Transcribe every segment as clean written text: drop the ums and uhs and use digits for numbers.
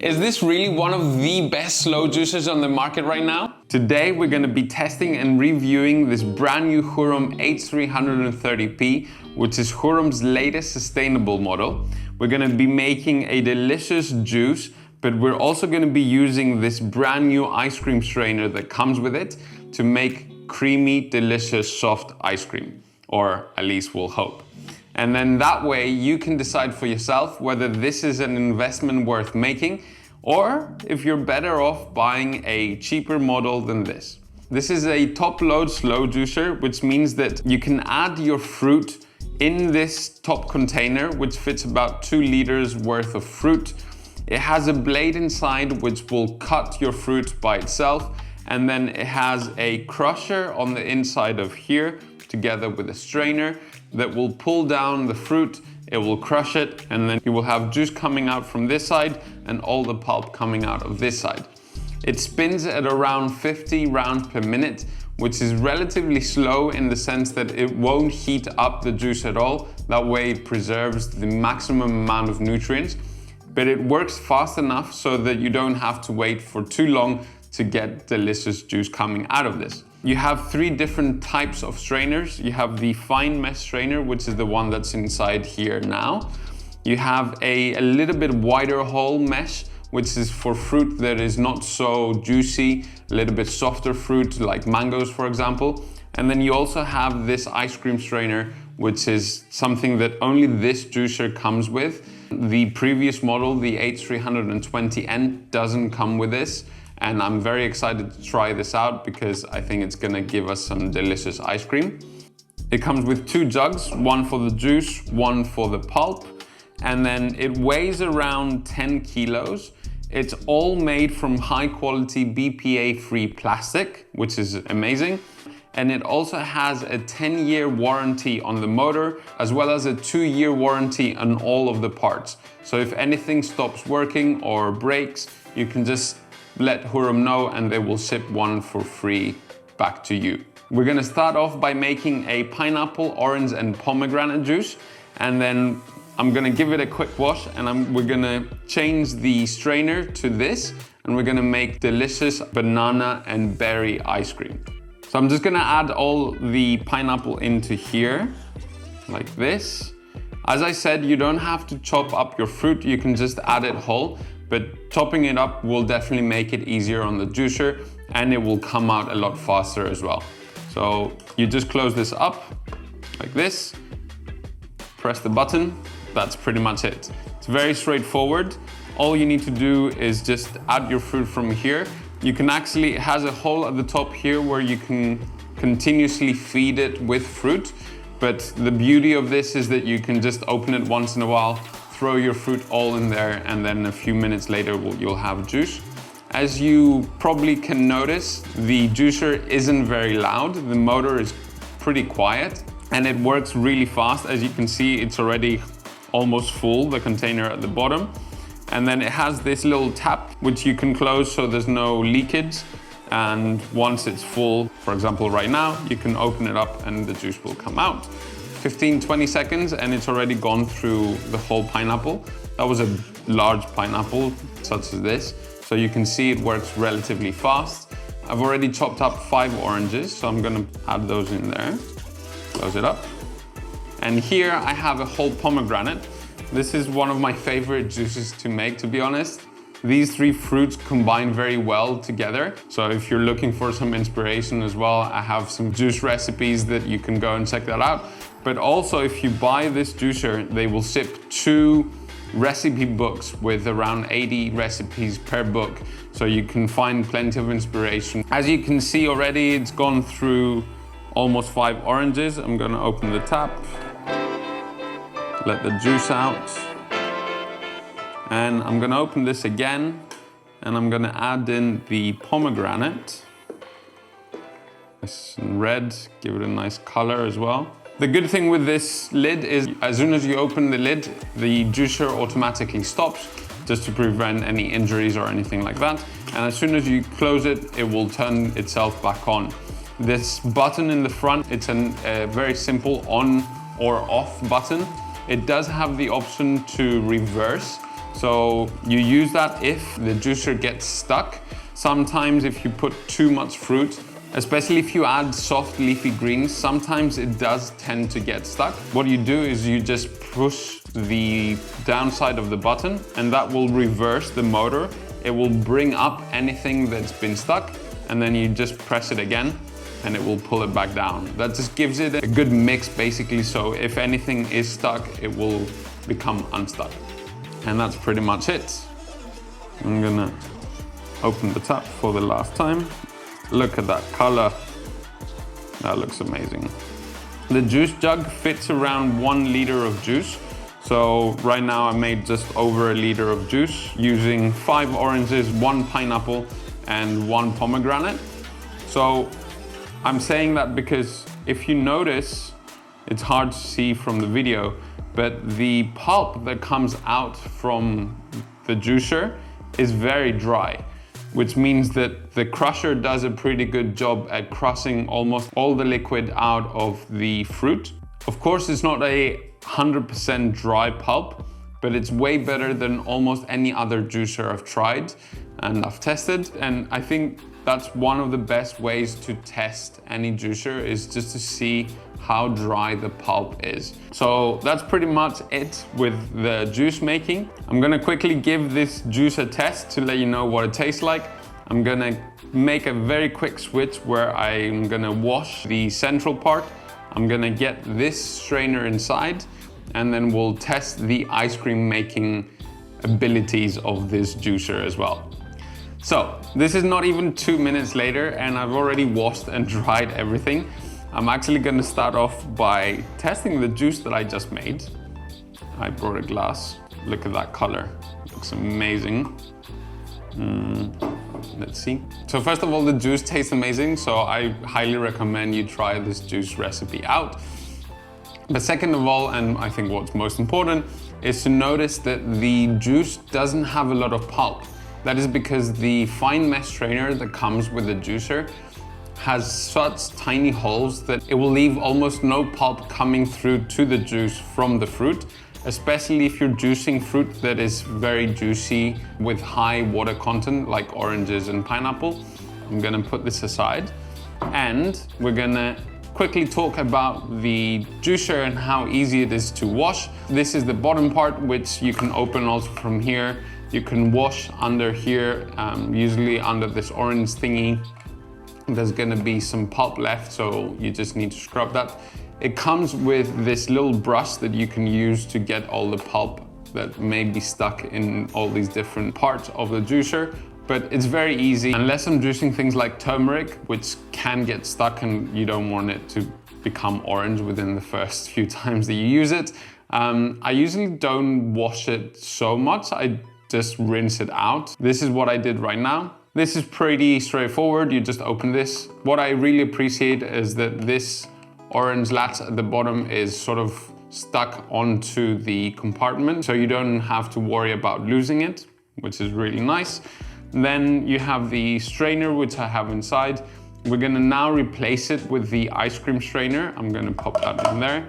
Is this really one of the best slow juicers on the market right now? Today we're going to be testing and reviewing this brand new Hurom H330P, which is Hurom's latest sustainable model. We're going to be making a delicious juice, but we're also going to be using this brand new ice cream strainer that comes with it to make creamy, delicious, soft ice cream, or at least we'll hope. And then that way you can decide for yourself whether this is an investment worth making or if you're better off buying a cheaper model than this. This is a top load slow juicer, which means that you can add your fruit in this top container, which fits about 2 liters worth of fruit. It has a blade inside which will cut your fruit by itself, and then it has a crusher on the inside of here together with a strainer that will pull down the fruit, it will crush it, and then you will have juice coming out from this side and all the pulp coming out of this side. It spins at around 50 rounds per minute, which is relatively slow in the sense that it won't heat up the juice at all. That way it preserves the maximum amount of nutrients, but it works fast enough so that you don't have to wait for too long to get delicious juice coming out of this. You have 3 different types of strainers. You have the fine mesh strainer, which is the one that's inside here now. You have a little bit wider hole mesh, which is for fruit that is not so juicy, a little bit softer fruit like mangoes, for example. And then you also have this ice cream strainer, which is something that only this juicer comes with. The previous model, the H320N, doesn't come with this. And I'm very excited to try this out because I think it's gonna give us some delicious ice cream. It comes with 2 jugs, one for the juice, one for the pulp. And then it weighs around 10 kilos. It's all made from high quality BPA-free plastic, which is amazing. And it also has a 10-year warranty on the motor, as well as a 2-year warranty on all of the parts. So if anything stops working or breaks, you can just let Hurom know and they will ship one for free back to you. We're gonna start off by making a pineapple, orange and pomegranate juice, and then I'm gonna give it a quick wash, and we're gonna change the strainer to this, and we're gonna make delicious banana and berry ice cream. So I'm just gonna add all the pineapple into here, like this. As I said, you don't have to chop up your fruit, you can just add it whole, but chopping it up will definitely make it easier on the juicer, and it will come out a lot faster as well. So you just close this up like this, press the button, that's pretty much it. It's very straightforward. All you need to do is just add your fruit from here. You can actually, it has a hole at the top here where you can continuously feed it with fruit. But the beauty of this is that you can just open it once in a while, throw your fruit all in there, and then a few minutes later you'll have juice. As you probably can notice, the juicer isn't very loud. The motor is pretty quiet and it works really fast. As you can see, it's already almost full, the container at the bottom. And then it has this little tap, which you can close so there's no leakage. And once it's full, for example, right now, you can open it up and the juice will come out. 15-20 seconds and it's already gone through the whole pineapple. That was a large pineapple, such as this. So you can see it works relatively fast. I've already chopped up 5 oranges, so I'm gonna add those in there. Close it up. And here I have a whole pomegranate. This is one of my favorite juices to make, to be honest. These 3 fruits combine very well together. So if you're looking for some inspiration as well, I have some juice recipes that you can go and check that out. But also if you buy this juicer, they will ship 2 recipe books with around 80 recipes per book. So you can find plenty of inspiration. As you can see already, it's gone through almost 5 oranges. I'm gonna open the tap, let the juice out. And I'm gonna open this again and I'm gonna add in the pomegranate. Nice and red, give it a nice color as well. The good thing with this lid is as soon as you open the lid, the juicer automatically stops just to prevent any injuries or anything like that. And as soon as you close it, it will turn itself back on. This button in the front, it's a very simple on or off button. It does have the option to reverse. So you use that if the juicer gets stuck. Sometimes if you put too much fruit, especially if you add soft leafy greens, sometimes it does tend to get stuck. What you do is you just push the downside of the button and that will reverse the motor. It will bring up anything that's been stuck and then you just press it again and it will pull it back down. That just gives it a good mix basically, so if anything is stuck, it will become unstuck. And that's pretty much it. I'm gonna open the tap for the last time. Look at that color. That looks amazing. The juice jug fits around 1 liter of juice. So right now I made just over 1 liter of juice using 5 oranges, 1 pineapple and 1 pomegranate. So I'm saying that because if you notice, it's hard to see from the video, but the pulp that comes out from the juicer is very dry, which means that the crusher does a pretty good job at crushing almost all the liquid out of the fruit. Of course, it's not a 100% dry pulp, but it's way better than almost any other juicer I've tried and I've tested. And I think that's one of the best ways to test any juicer, is just to see how dry the pulp is. So that's pretty much it with the juice making. I'm gonna quickly give this juice a test to let you know what it tastes like. I'm gonna make a very quick switch where I'm gonna wash the central part. I'm gonna get this strainer inside and then we'll test the ice cream making abilities of this juicer as well. So this is not even 2 minutes later and I've already washed and dried everything. I'm actually gonna start off by testing the juice that I just made. I brought a glass. Look at that color. Looks amazing. Let's see. So first of all, the juice tastes amazing, so I highly recommend you try this juice recipe out. But second of all, and I think what's most important, is to notice that the juice doesn't have a lot of pulp. That is because the fine mesh strainer that comes with the juicer has such tiny holes that it will leave almost no pulp coming through to the juice from the fruit, especially if you're juicing fruit that is very juicy with high water content like oranges and pineapple. I'm gonna put this aside and we're gonna quickly talk about the juicer and how easy it is to wash. This is the bottom part, which you can open also from here. You can wash under here, usually under this orange thingy. There's gonna be some pulp left, so you just need to scrub that. It comes with this little brush that you can use to get all the pulp that may be stuck in all these different parts of the juicer, but it's very easy. Unless I'm juicing things like turmeric, which can get stuck and you don't want it to become orange within the first few times that you use it. I usually don't wash it so much. I just rinse it out. This is what I did right now. This is pretty straightforward. You just open this. What I really appreciate is that this orange latch at the bottom is sort of stuck onto the compartment, so you don't have to worry about losing it, which is really nice. Then you have the strainer, which I have inside. We're gonna now replace it with the ice cream strainer. I'm gonna pop that in there.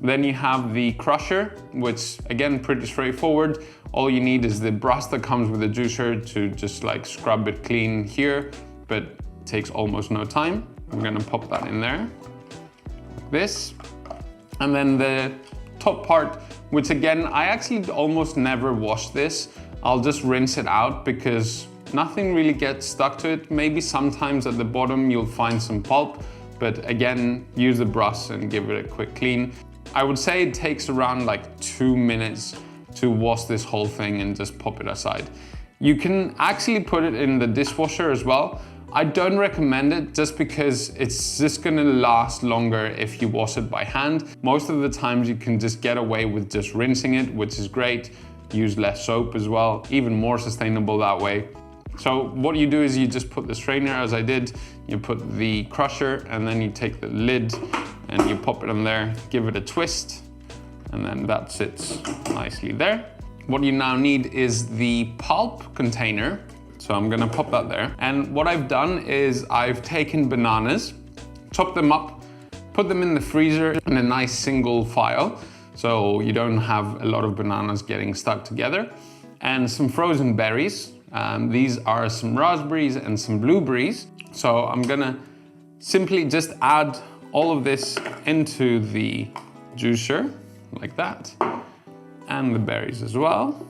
Then you have the crusher, which again, pretty straightforward. All you need is the brush that comes with the juicer to just like scrub it clean here, but it takes almost no time. I'm gonna pop that in there, like this. And then the top part, which again, I actually almost never wash this. I'll just rinse it out because nothing really gets stuck to it. Maybe sometimes at the bottom you'll find some pulp, but again, use the brush and give it a quick clean. I would say it takes around like 2 minutes to wash this whole thing and just pop it aside. You can actually put it in the dishwasher as well. I don't recommend it just because it's just gonna last longer if you wash it by hand. Most of the times you can just get away with just rinsing it, which is great. Use less soap as well, even more sustainable that way. So what you do is you just put the strainer, as I did, you put the crusher, and then you take the lid and you pop it in there, give it a twist, and then that sits nicely there. What you now need is the pulp container. So I'm gonna pop that there. And what I've done is I've taken bananas, chopped them up, put them in the freezer in a nice single file, so you don't have a lot of bananas getting stuck together. and some frozen berries. These are some raspberries and some blueberries. So I'm gonna simply just add all of this into the juicer, like that, and the berries as well.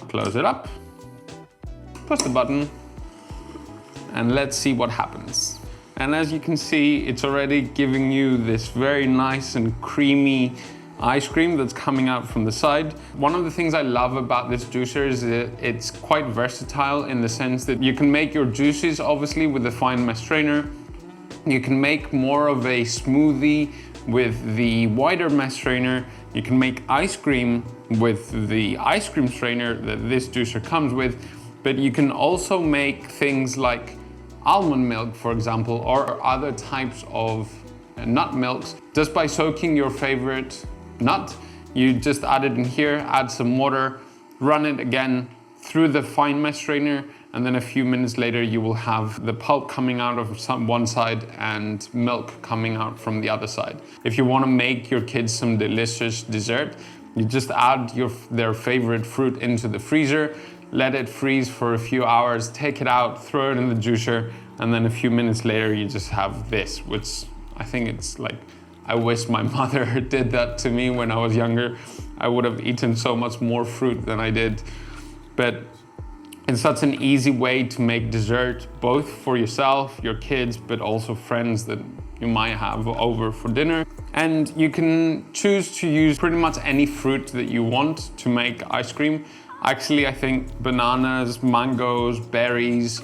Close it up, push the button, and let's see what happens. And as you can see, it's already giving you this very nice and creamy ice cream that's coming out from the side. One of the things I love about this juicer is that it's quite versatile in the sense that you can make your juices obviously with the fine mesh strainer. You can make more of a smoothie with the wider mesh strainer. You can make ice cream with the ice cream strainer that this juicer comes with, but you can also make things like almond milk, for example, or other types of nut milks just by soaking your favorite nut. You just add it in here, add some water, run it again through the fine mesh strainer, and then a few minutes later you will have the pulp coming out of one side and milk coming out from the other side. If you want to make your kids some delicious dessert, you just add their favorite fruit into the freezer, let it freeze for a few hours, take it out, throw it in the juicer, and then a few minutes later you just have this, which I think it's like, I wish my mother did that to me when I was younger. I would have eaten so much more fruit than I did. But it's such an easy way to make dessert, both for yourself, your kids, but also friends that you might have over for dinner. And you can choose to use pretty much any fruit that you want to make ice cream. Actually, I think bananas, mangoes, berries,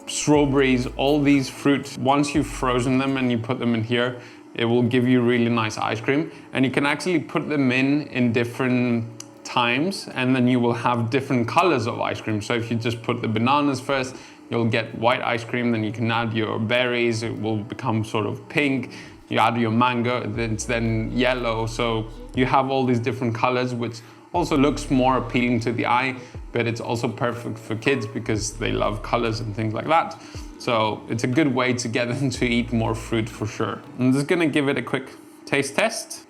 strawberries, all these fruits, once you've frozen them and you put them in here, it will give you really nice ice cream. And you can actually put them in different times, and then you will have different colors of ice cream. So if you just put the bananas first, you'll get white ice cream, then you can add your berries, it will become sort of pink. You add your mango, it's then yellow. So you have all these different colors, which also looks more appealing to the eye, but it's also perfect for kids because they love colors and things like that. So it's a good way to get them to eat more fruit for sure. I'm just gonna give it a quick taste test.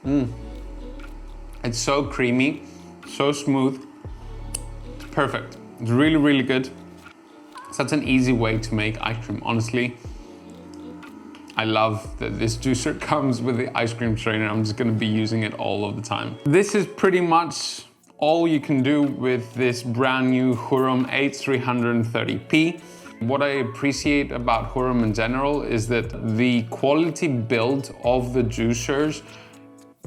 It's so creamy, so smooth. It's perfect. It's really, really good. Such an easy way to make ice cream, honestly. I love that this juicer comes with the ice cream strainer. I'm just gonna be using it all of the time. This is pretty much all you can do with this brand new Hurom H330P. What I appreciate about Hurom in general is that the quality build of the juicers,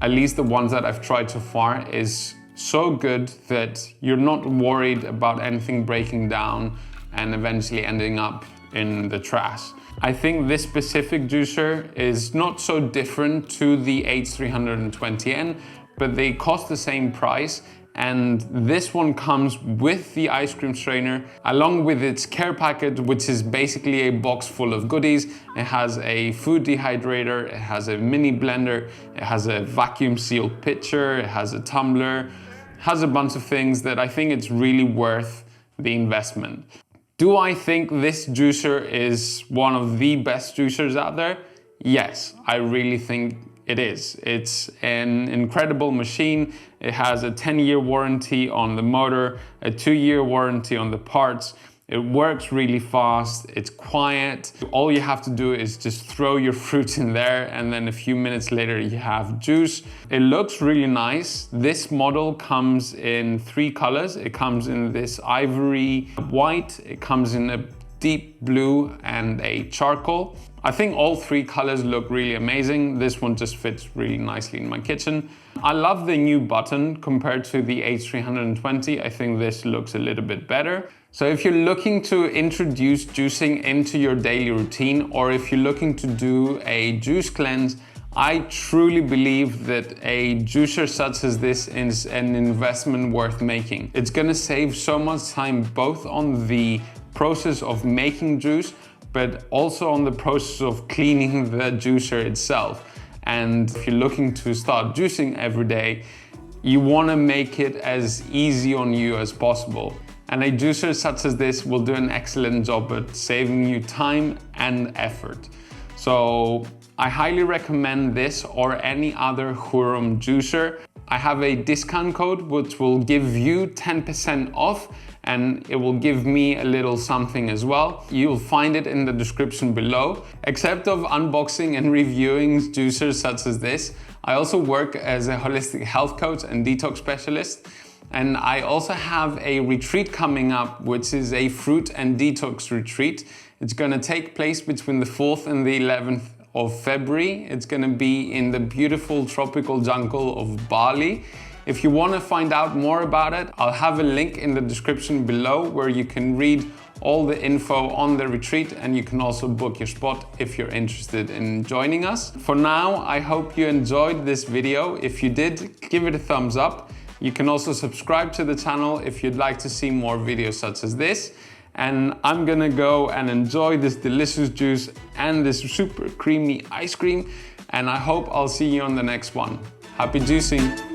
at least the ones that I've tried so far, is so good that you're not worried about anything breaking down and eventually ending up in the trash. I think this specific juicer is not so different to the H320N, but they cost the same price. And this one comes with the ice cream strainer, along with its care packet, which is basically a box full of goodies. It has a food dehydrator, it has a mini blender, it has a vacuum sealed pitcher, it has a tumbler, it has a bunch of things that I think it's really worth the investment. Do I think this juicer is one of the best juicers out there? Yes, I really think it is. It's an incredible machine. It has a 10-year warranty on the motor, a 2-year warranty on the parts. It works really fast, it's quiet. All you have to do is just throw your fruit in there, and then a few minutes later you have juice. It looks really nice. This model comes in 3 colors. It comes in this ivory white, it comes in a deep blue and a charcoal. I think all 3 colors look really amazing. This one just fits really nicely in my kitchen. I love the new button compared to the H320. I think this looks a little bit better. So if you're looking to introduce juicing into your daily routine, or if you're looking to do a juice cleanse, I truly believe that a juicer such as this is an investment worth making. It's gonna save so much time both on the process of making juice, but also on the process of cleaning the juicer itself. And if you're looking to start juicing every day, you want to make it as easy on you as possible. And a juicer such as this will do an excellent job at saving you time and effort. So I highly recommend this or any other Hurom juicer. I have a discount code which will give you 10% off, and it will give me a little something as well. You'll find it in the description below. Except of unboxing and reviewing juicers such as this, I also work as a holistic health coach and detox specialist. And I also have a retreat coming up, which is a fruit and detox retreat. It's gonna take place between the 4th and the 11th of February. It's gonna be in the beautiful tropical jungle of Bali. If you wanna find out more about it, I'll have a link in the description below where you can read all the info on the retreat, and you can also book your spot if you're interested in joining us. For now, I hope you enjoyed this video. If you did, give it a thumbs up. You can also subscribe to the channel if you'd like to see more videos such as this. And I'm gonna go and enjoy this delicious juice and this super creamy ice cream. And I hope I'll see you on the next one. Happy juicing!